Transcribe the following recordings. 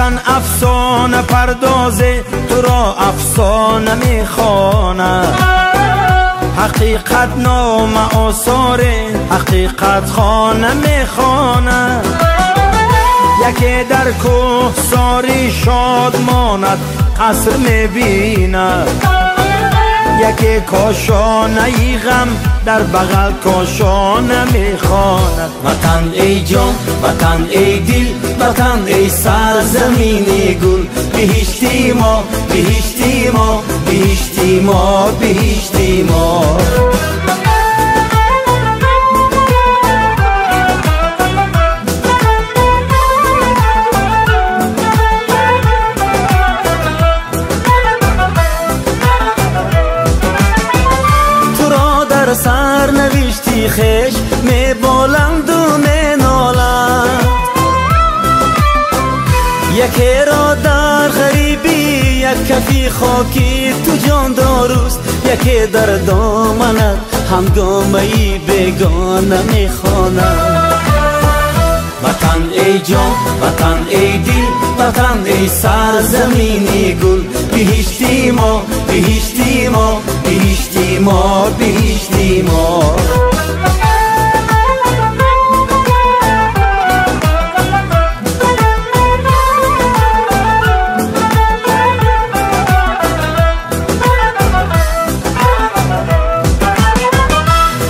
وطن افسانه پردازه تو را افسانه میخوانه حقیقت نام آثار حقیقت خانه میخوانه یکی در کوه ساری شاد ماند قصر میبیند یکی کاشانه ای غم در بغل کاشانه میخواند وطن ای جان وطن ای دل وطن ای سرزمین گل بهشتی ما بهشتی ما بهشتی ما بهشتی ما سر نوشتی خش می بلند و می نالند یکی را در غریبی یک کفی خاکی تو جان داروست یکی در دامنت همگامه‌ای بیگانه می خواند وطن ای جان وطن ای دل وطن ای سرزمینی گل بهشتی ما بهشتی ما بهشتی ما بهشتی ما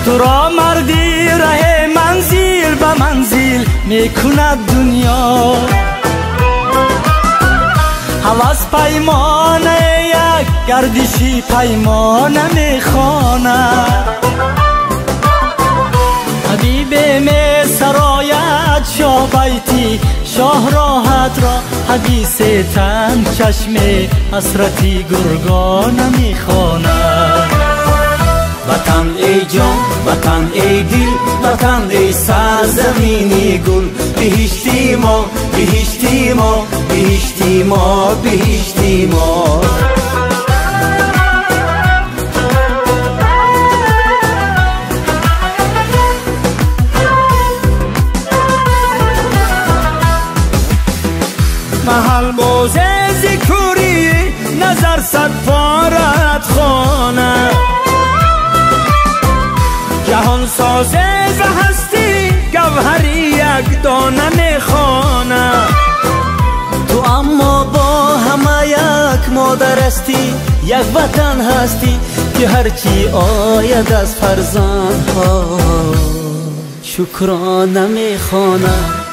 تو را مردی ره منزل به منزل میکند دنیا هوس پیمانه یک گردشی پیمانه میخواند حبیب می سرایت شاه بیتی شاه راحت را حدیث تن چشم حسرتی گرگانه میخواند وطن ای جان وطن ای دل وطن ای سرزمینی گل بهشتی ما بهشتی ما بهشتی ما بهشتی ما محل بازه ذکری نظر صد پارت خانه جهان سازه ز هستی گوهری یک دانه میخوانه تو اما با همه یک مادر هستی یک وطن هستی که هرچی آید از فرزندها شکرانه میخوانه